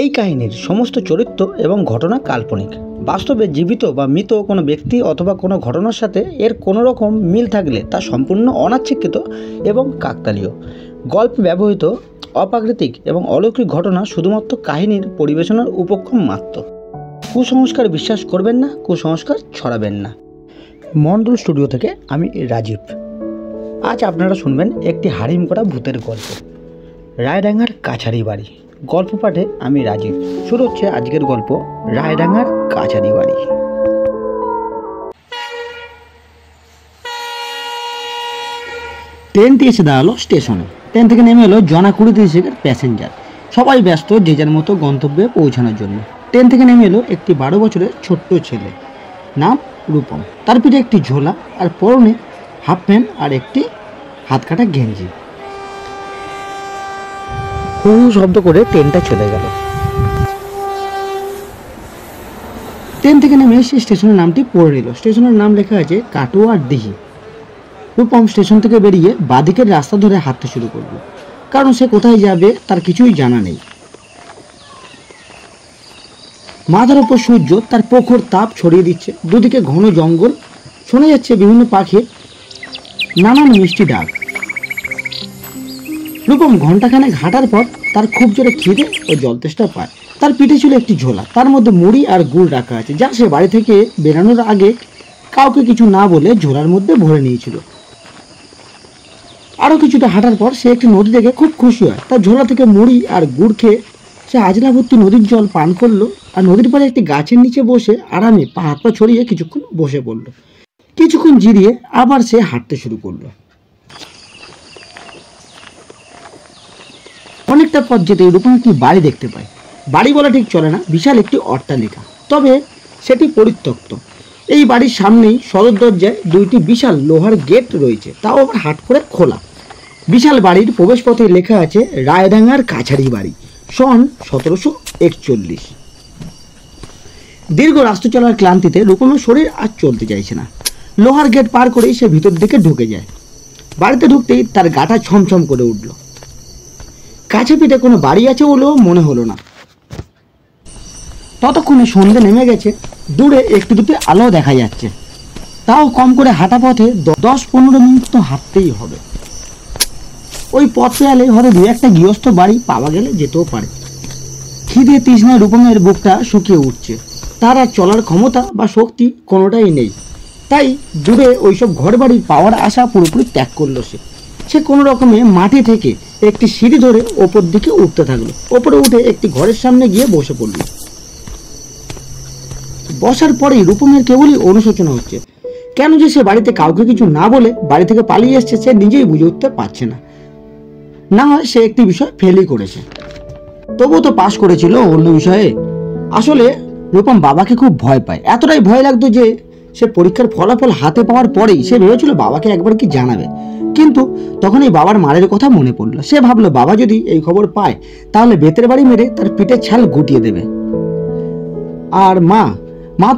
এই কাহিনীর সমস্ত চরিত্র এবং ঘটনা কাল্পনিক। বাস্তবে জীবিত বা মৃত কোনো ব্যক্তি অথবা কোনো ঘটনার সাথে এর কোনো রকম মিল থাকলে তা সম্পূর্ণ অনাচ্ছাদিত এবং কাকতালীয়। গল্পে ব্যবহৃত অপ্রাকৃতিক এবং অলৌকিক ঘটনা শুধুমাত্র কাহিনীর পরিবেশনার উপক্রম মাত্র। কুসংস্কার বিশ্বাস করবেন না, কুসংস্কার ছড়াবেন না। মণ্ডল স্টুডিও থেকে আমি রাজীব। আজ আপনারা শুনবেন একটি হারিম করা ভূতের গল্প, রায়ডাঙ্গার কাছারি বাড়ি। গল্প পাঠে আমি রাজীব। শুরু হচ্ছে আজকের গল্প, রায়ডাঙ্গার কাছারি বাড়ি। ট্রেনটি এসে দাঁড়ালো স্টেশনে। ট্রেন থেকে নেমে এলো জনা 20-30 প্যাসেঞ্জার। সবাই ব্যস্ত যে যার মতো গন্তব্যে পৌঁছানোর জন্য। ট্রেন থেকে নেমে এলো একটি 12 বছরের ছোট্ট ছেলে, নাম রূপম। তার পিঠে একটি ঝোলা আর পরনে হাফ প্যান্ট আর একটি হাত কাটা গেঞ্জি। হু শব্দ করে ট্রেনটা চলে গেল। ট্রেন থেকে নেমে সে স্টেশনের নামটি পড়ে নিল। স্টেশনের নাম লেখা আছে কাটোয়াডিহি। রূপম স্টেশন থেকে বেরিয়ে বাঁদিকের রাস্তা ধরে হাঁটতে শুরু করলো, কারণ সে কোথায় যাবে তার কিছুই জানা নেই। মাথার উপর সূর্য তার প্রখর তাপ ছড়িয়ে দিচ্ছে। দুদিকে ঘন জঙ্গল, শোনা যাচ্ছে বিভিন্ন পাখির নানান মিষ্টি ডাক। রূপম ঘন্টাখানেক হাঁটার পর তার খুব জোরে খিদে ও জলতেষ্টা পায়। তার পিঠে ছিল একটি ঝোলা, তার মধ্যে মুড়ি আর গুড় রাখা আছে, যা সে বাড়ি থেকে বেরানোর আগে কাউকে কিছু না বলে ঝোলার মধ্যে ভরে নিয়েছিল। আরও কিছুটা হাঁটার পর সে একটি নদী দেখে খুব খুশি হয়। তার ঝোলা থেকে মুড়ি আর গুড় খেয়ে সে আজলা ভর্তি নদীর জল পান করলো আর নদীর পাড়ে একটি গাছের নিচে বসে আরামে পা হাত পা ছড়িয়ে কিছুক্ষণ বসে পড়লো। কিছুক্ষণ জিরিয়ে আবার সে হাঁটতে শুরু করলো। অনেকটা পথ যেতে রূপম একটি বাড়ি দেখতে পায়। বাড়ি বলা ঠিক চলে না, বিশাল একটি অট্টালিকা, তবে সেটি পরিত্যক্ত। এই বাড়ির সামনেই সদর দরজায় দুইটি বিশাল লোহার গেট রয়েছে, তাও আবার হাট করে খোলা। বিশাল বাড়ির প্রবেশপথে লেখা আছে রায়ডাঙ্গার কাছারি বাড়ি, সন 1741। দীর্ঘ রাস্তা চলার ক্লান্তিতে রূপমের শরীর আর চলতে চাইছে না। লোহার গেট পার করেই সে ভিতর দিকে ঢুকে যায়। বাড়িতে ঢুকতেই তার গাটা ছমছম করে উঠল। কাছে পিঠে কোনো বাড়ি আছে বলেও মনে হলো না। ততক্ষণে সন্ধ্যে নেমে গেছে। দূরে একটু দুটি আলো দেখা যাচ্ছে, তাও কম করে হাঁটা পথে 10-15 মিনিট তো হাঁটতেই হবে। ওই পথ পেয়ালে হয়তো দু একটা গৃহস্থ বাড়ি পাওয়া গেলে যেতেও পারে। খিদে তৃষ্ণায় রূপমের বুকটা শুকিয়ে উঠছে। তার আর চলার ক্ষমতা বা শক্তি কোনোটাই নেই। তাই দূরে ওইসব ঘর বাড়ি পাওয়ার আশা পুরোপুরি ত্যাগ করলো সে কোনো রকমে মাটি থেকে একটি সিঁড়ি ধরে ওপর দিকে উঠতে থাকলো। ওপরে উঠে একটি ঘরের সামনে গিয়ে বসে পড়ল। বসার পরেই রূপমের কেবলই অনুশোচনা হচ্ছে। কেন যে সে বাড়িতে কাউকে কিছু না বলে বাড়ি থেকে পালিয়ে এসছে সে নিজেই বুঝে উঠতে পারছে না। না হয় সে একটি বিষয় ফেলই করেছে, তবুও তো পাশ করেছিল অন্য বিষয়ে। আসলে রূপম বাবাকে খুব ভয় পায়। এতটাই ভয় লাগতো যে সে পরীক্ষার ফলাফল হাতে পাওয়ার পরেই সে ভেবেছিল বাবাকে একবার কি জানাবে, কিন্তু তখন এই বাবার মারের কথা মনে পড়লো। সে ভাবলো বাবা যদি এই খবর পায় তাহলে বেতের বাড়ি মেরে তার পিঠের ছাল গুটিয়ে দেবে। আর মা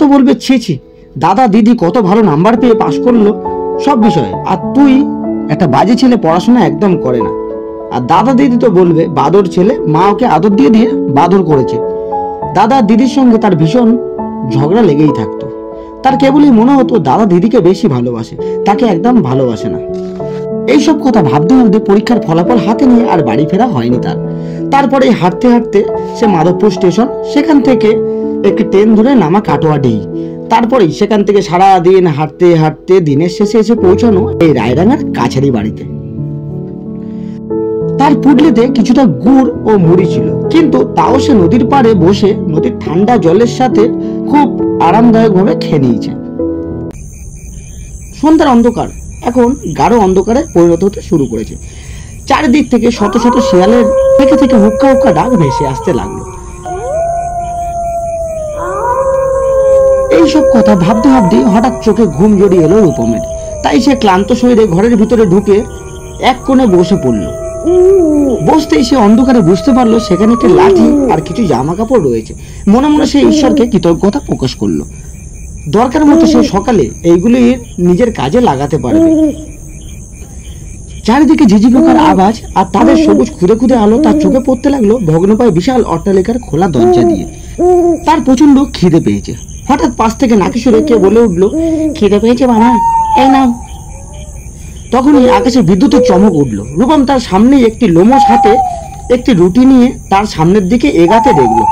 তো বলবে, ছি দাদা দিদি কত ভালো নাম্বার পেয়ে পাশ করলো সব বিষয়ে, আর তুই একটা বাজে ছেলে, পড়াশোনা একদম করে না। আর দাদা দিদি তো বলবে বাদর ছেলে, মা ওকে আদর দিয়ে দিয়ে বাদর করেছে। দাদা দিদির সঙ্গে তার ভীষণ ঝগড়া লেগেই থাকতো। তার কেবলই মনে হতো দাদা দিদিকে বেশি ভালোবাসে, তাকে একদম ভালোবাসে না। এইসব কথা ভাবতে ভাবতে পরীক্ষার ফলাফল হাতে নিয়ে আর বাড়ি ফেরা হয়নি তার। তারপরে হাঁটতে হাঁটতে সে মাধবপুর স্টেশন, সেখান থেকে একটি ট্রেন ধরে নামা কাটোয়াডিহি। তারপরেই সেখান থেকে সারা দিন হাঁটতে হাঁটতে দিনের শেষে এসে পৌঁছানো এই রায়ডাঙ্গার কাছারি বাড়িতে। তার পুডলিতে কিছুটা গুড় ও মুড়ি ছিল, কিন্তু তাও সে নদীর পাড়ে বসে নদীর ঠান্ডা জলের সাথে খুব আরামদায়কভাবে খেয়ে নিয়েছে। সন্ধ্যার অন্ধকার এখন গাঢ় অন্ধকারে পরিণত হতে শুরু করেছে। চারিদিক থেকে শত শত শিয়ালের থেকে থেকে হুক্কা হুক্কা ডাক ভেসে আসতে লাগলো। এইসব কথা ভাবতে ভাবতে হঠাৎ চোখে ঘুম জড়িয়ে এলো রূপমের। তাই সে ক্লান্ত শরীরে ঘরের ভিতরে ঢুকে এক কোণে বসে পড়ল। বসতেই সে অন্ধকারে বুঝতে পারলো সেখানে একটি লাঠি আর কিছু জামা কাপড় রয়েছে। মনে মনে সে ঈশ্বরকে কৃতজ্ঞতা প্রকাশ করলো। দরকার মতো সে সকালে এইগুলি নিজের কাজে লাগাতে পারবে। চারিদিকে ঝিঝি পোকার আওয়াজ আর তাদের সবুজ খুদে খুদে আলো তার চোখে পড়তে লাগলো ভগ্নপ্রায় বিশাল অট্টালিকার খোলা দরজা দিয়ে। তার প্রচন্ড খিদে পেয়েছে। হঠাৎ পাশ থেকে নাকি সুরে কে বলে উঠলো, খিদে পেয়েছে বাবা, এই নাও। তখনই আকাশে বিদ্যুতের চমক উঠলো। রূপম তার সামনে একটি লোমশ হাতে একটি রুটি নিয়ে তার সামনের দিকে এগাতে দেখলো।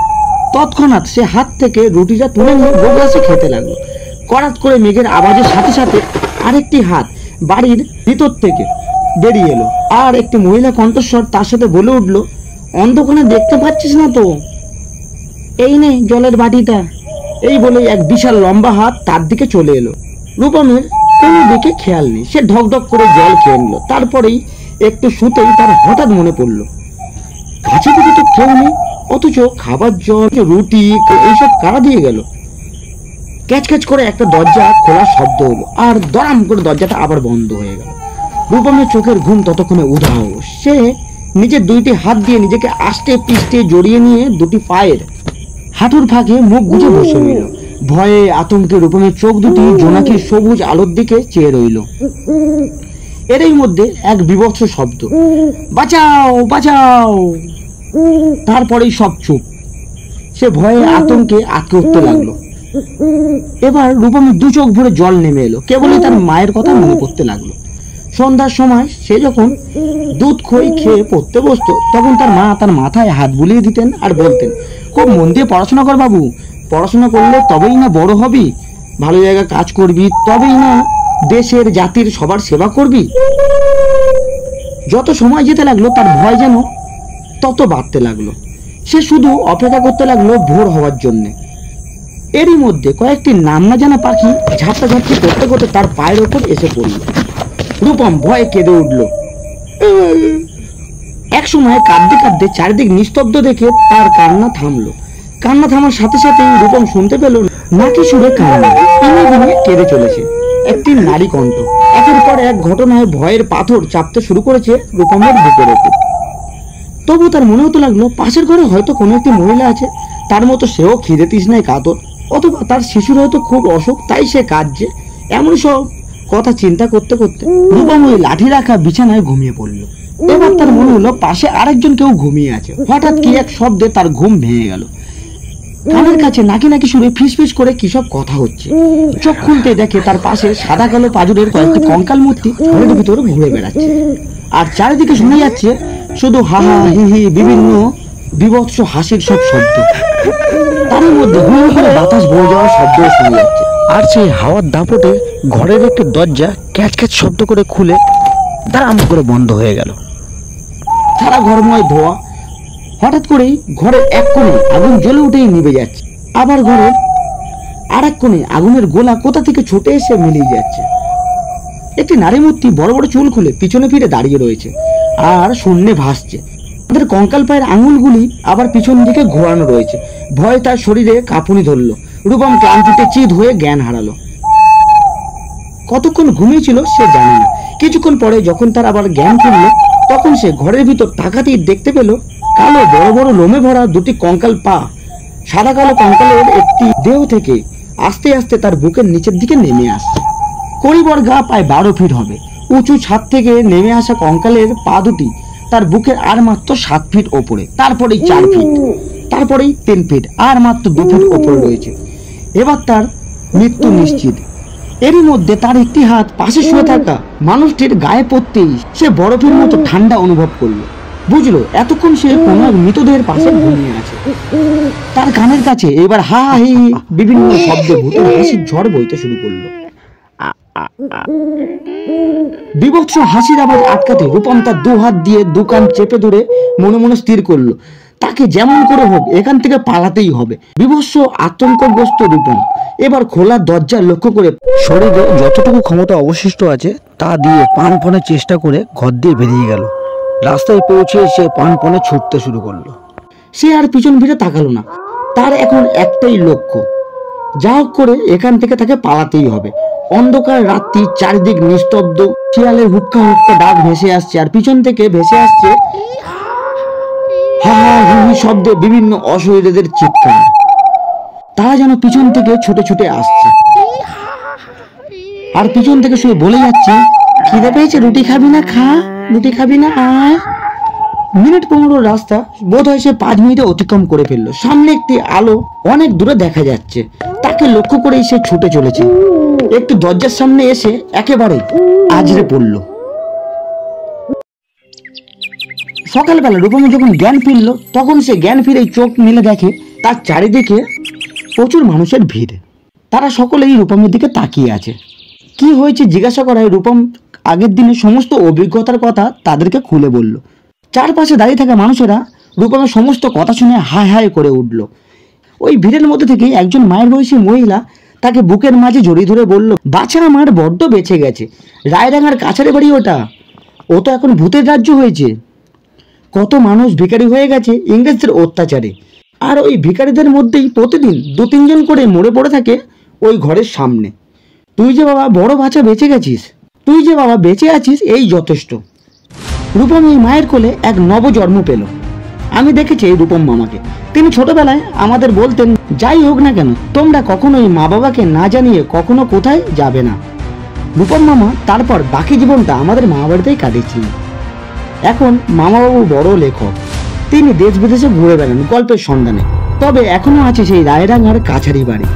তৎক্ষণাৎ সে হাত থেকে রুটিটা তুলে নিয়ে গোগ্রাসে খেতে লাগলো। করাত করে মেঘের আওয়াজের সাথে সাথে আরেকটি হাত বাড়ির ভিতর থেকে বেরিয়ে এলো আর একটি মহিলা কণ্ঠস্বর তার সাথে বলে উঠলো, অন্ধকারে দেখতে পাচ্ছিস না তো, এই নে জলের বাটিটা। এই বলে এক বিশাল লম্বা হাত তার দিকে চলে এলো। রূপমের কোনো দিকে খেয়াল নেই, সে ঢক ঢক করে জল খেয়ে নিল। তারপরেই একটু শুতেই তার হঠাৎ মনে পড়লো, কাছে থেকে তো কেউ নেই, অথচ খাবার জল রুটি এইসব কারা দিয়ে গেল। ক্যাচ ক্যাচ করে একটা দরজা খোলার শব্দ হলো আর দরাম করে দরজাটা আবার বন্ধ হয়ে গেল। রূপমের চোখের ঘুম ততক্ষণে উধাও। সে নিজের দুইটি হাত দিয়ে নিজেকে আষ্টে পিষ্টে জড়িয়ে নিয়ে দুটি পায়ের হাঁটুর ফাঁকে মুখ গুজে বসে রইল। ভয়ে আতঙ্কে রূপমের চোখ দুটি জোনাকির সবুজ আলোর দিকে চেয়ে রইল। এরই মধ্যে এক বীভৎস শব্দ, বাঁচাও বাঁচাও। তারপরেই সব চুপ। সে ভয়ে আতঙ্কে আটকে উঠতে লাগলো। এবার রূপমের দু চোখ ভরে জল নেমে এলো। কেবলই তার মায়ের কথা মনে পড়তে লাগলো। সন্ধ্যার সময় সে যখন দুধ খই খেয়ে পড়তে বসতো, তখন তার মা তার মাথায় হাত বুলিয়ে দিতেন আর বলতেন, খুব মন দিয়ে পড়াশোনা কর বাবু, পড়াশোনা করলে তবেই না বড় হবি, ভালো জায়গায় কাজ করবি, তবেই না দেশের জাতির সবার সেবা করবি। যত সময় যেতে লাগলো তার ভয় যেন তত বাড়তে লাগলো। সে শুধু অপেক্ষা করতে লাগলো ভোর হওয়ার জন্য। এরই মধ্যে কয়েকটি নাম না জানা পাখি ঝাপটাঝাপটি করতে করতে তার পায়ের ওপর এসে পড়ল। রূপম ভয়ে কেঁদে উঠল। এক সময় কাঁদতে কাঁদতে চারিদিক নিস্তব্ধ দেখে তার কান্না থামলো। কান্না থামার সাথে সাথে রূপম শুনতে পেল নাকি সুরে কান্না কেঁদে চলেছে একটি নারী কণ্ঠ। একের পর এক ঘটনায় ভয়ের পাথর চাপতে শুরু করেছে রূপমের বুকের ওপর। তবু তার মনে হতে লাগলো পাশের ঘরে হয়তো কোনো একটি মহিলা আছে, তার মতো সেও খিদে তৃষ্ণায় কাতর, অথবা তার শিশুর হয়তো খুব অসুখ, তাই সে কাঁদছে। এমন সব কথা চিন্তা করতে করতে রূপম ওই লাঠি রাখা বিছানায় ঘুমিয়ে পড়লো। এবার তার মনে হলো পাশে আরেকজন কেউ ঘুমিয়ে আছে। হঠাৎ কি এক শব্দে তার ঘুম ভেঙে গেল। কানের কাছে নাকি নাকি সুরে ফিস ফিস করে কি সব কথা হচ্ছে। চোখ খুলতে দেখে তার পাশে সাদা কালো পাজরের কয়েকটি কঙ্কাল মূর্তি ঘরের ভিতরে ঘুরে বেড়াচ্ছে আর চারিদিকে শুনে যাচ্ছে শুধু হা হা হি হি বিভিন্ন বিভৎস হাসির সব শব্দ। তার মধ্যে হু হু করে বাতাস বয়ে যাওয়ার শব্দ শোনা যাচ্ছে। আর সেই হাওয়ার দাপটে ঘরের একটি দরজা ক্যাচ ক্যাচ শব্দ করে খুলে দাম করে বন্ধ হয়ে গেল। সারা ঘরময় ধোয়া। হঠাৎ করেই ঘরের এক কোণে আগুন জ্বলে উঠেই নিভে যাচ্ছে, আবার ঘরের আর এক কোণে আগুনের গোলা কোথা থেকে ছুটে এসে মিলিয়ে যাচ্ছে। একটি নারী মূর্তি বড় বড় চুল খুলে পিছনে ফিরে দাঁড়িয়ে রয়েছে আর শূন্যে ভাসছে। তাদের কঙ্কাল পায়ের আঙুলগুলি আবার পিছন দিকে ঘোরানো রয়েছে। ভয়ে তার শরীরে কাঁপুনি ধরলো। রূপম ক্লান্তিতে চিত হয়ে জ্ঞান হারালো। কতক্ষণ ঘুমিয়েছিল সে জানে না। কিছুক্ষণ পরে যখন তার আবার জ্ঞান ফিরল, তখন সে ঘরের ভিতর তাকাতেই দেখতে পেল কালো বড় বড় লোমে ভরা দুটি কঙ্কাল পা সাদা কালো কঙ্কালের একটি দেহ থেকে আস্তে আস্তে তার বুকের নিচের দিকে নেমে আসছে। করিবর গা প্রায় 12 ফিট হবে। উঁচু ছাদ থেকে নেমে আসা কঙ্কালের পা দুটি তার বুকের আর মাত্র 7 ফিট ওপরে, তারপরেই 4 ফিট, তারপরেই 3 ফিট, আর মাত্র 2 ফিট ওপরে রয়েছে। এবার তার মৃত্যু নিশ্চিত। এরই মধ্যে তার একটি হাত পাশে শুয়ে থাকা মানুষটির গায়ে পড়তেই সে বরফের মতো ঠান্ডা অনুভব করলো। বুঝলো এতক্ষণ সে কোনো মৃতদেহের পাশে ঘুমিয়ে আছে। তার কানের কাছে এবার হা হি বিভিন্ন শব্দে ভূতের হাসির ঝড় বইতে শুরু করলো। বিভৎস হাসির আওয়াজ আটকাতে রূপম তার 2 হাত দিয়ে 2 কান চেপে ধরে মনে মনে স্থির করলো তাকে যেমন করে হোক এখান থেকে পালাতেই হবে। বিভৎস আতঙ্কগ্রস্ত রূপম এবার খোলা দরজা লক্ষ্য করে শরীরে যতটুকু ক্ষমতা অবশিষ্ট আছে তা দিয়ে প্রাণপণের চেষ্টা করে ঘর দিয়ে বেরিয়ে গেল। রাস্তায় পৌঁছে সে প্রাণপণে ছুটতে শুরু করলো। সে আর পিছন ফিরে তাকালো না। তার এখন একটাই লক্ষ্য, যা হোক করে এখান থেকে তাকে পালাতেই হবে। অন্ধকার রাত্রি, চারিদিক নিস্তব্ধ। শিয়ালের হুক্কা হুক্কা ডাক ভেসে আসছে আর পিছন থেকে ভেসে আসছে হা হা হি হি শব্দে বিভিন্ন অশরীরীদের চিৎকার। তারা যেন পিছন থেকে ছুটে ছুটে আসছে আর পিছন থেকে শুয়ে বলে যাচ্ছে, খিদে পেয়েছে, রুটি খাবি না? খা, রুটি খাবি না? আয়। মিনিট 15 রাস্তা বোধ হয় সে 5 মিনিটে অতিক্রম করে ফেললো। সামনে একটি আলো অনেক দূরে দেখা যাচ্ছে, তাকে লক্ষ্য করেই সে ছুটে চলেছে। একটু দরজার সামনে এসে একেবারে আজরে পড়ল। সকালবেলা রূপম যখন জ্ঞান ফিরল, তখন সে জ্ঞান ফিরে চোখ মেলে দেখে তার চারিদিকে প্রচুর মানুষের ভিড়। তারা সকলেই রূপমের দিকে তাকিয়ে আছে। কি হয়েছে জিজ্ঞাসা করায় রূপম আগের দিনের সমস্ত অভিজ্ঞতার কথা তাদেরকে খুলে বলল। চারপাশে দাঁড়িয়ে থাকা মানুষেরা রূপমের সমস্ত কথা শুনে হায় হায় করে উঠল। ওই ভিড়ের মধ্যে থেকে একজন মায়ের বয়সী মহিলা তাকে বুকের মাঝে জড়িয়ে ধরে বলল, বাচ্চা আমার বড্ড বেঁচে গেছে, রায়ডাঙ্গার কাছারে বাড়ি ওটা, ও তো এখন ভূতের রাজ্য হয়েছে। কত মানুষ ভিখারি হয়ে গেছে ইংরেজদের অত্যাচারে, আর ওই ভিখারিদের মধ্যেই প্রতিদিন 2-3 জন করে মরে পড়ে থাকে ওই ঘরের সামনে। তুই যে বাবা বড় বাচ্চা বেঁচে গেছিস, তুই যে বাবা বেঁচে আছিস এই যথেষ্ট। রূপম এই মায়ের কোলে এক নবজন্ম পেল। আমি দেখেছি এই রূপম মামাকে। তিনি ছোটবেলায় আমাদের বলতেন, যাই হোক না কেন তোমরা কখনোই মা বাবাকে না জানিয়ে কখনো কোথায় যাবে না। রূপম মামা তারপর বাকি জীবনটা আমাদের মা বাড়িতেই কাটিয়েছিলেন। এখন মামাবাবু বড় লেখক, তিনি দেশ বিদেশে ঘুরে বেড়ান গল্পের সন্ধানে। তবে এখনো আছে সেই রায়ডাঙ্গার কাছারি বাড়ি।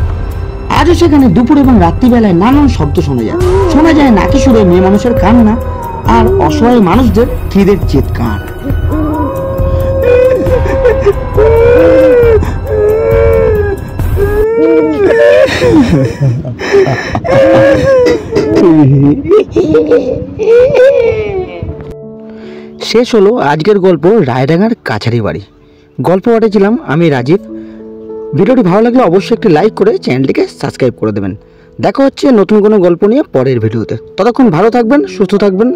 আজও সেখানে দুপুর এবং রাত্রিবেলায় নানান শব্দ শোনা যায় নাকি সুরে মেয়ে মানুষের কান্না আর অসহায় মানুষদের খিদের চিৎকার। শেষ হলো আজকের গল্প রায়ডাঙ্গার কাছারি বাড়ি। গল্প পাঠিয়েছিলাম আমি রাজীব। ভিডিওটি ভালো লাগলে অবশ্যই একটি লাইক করে চ্যানেলটিকে সাবস্ক্রাইব করে দেবেন। দেখা হচ্ছে নতুন কোনো গল্প নিয়ে পরের ভিডিওতে। ততক্ষণ ভালো থাকবেন, সুস্থ থাকবেন।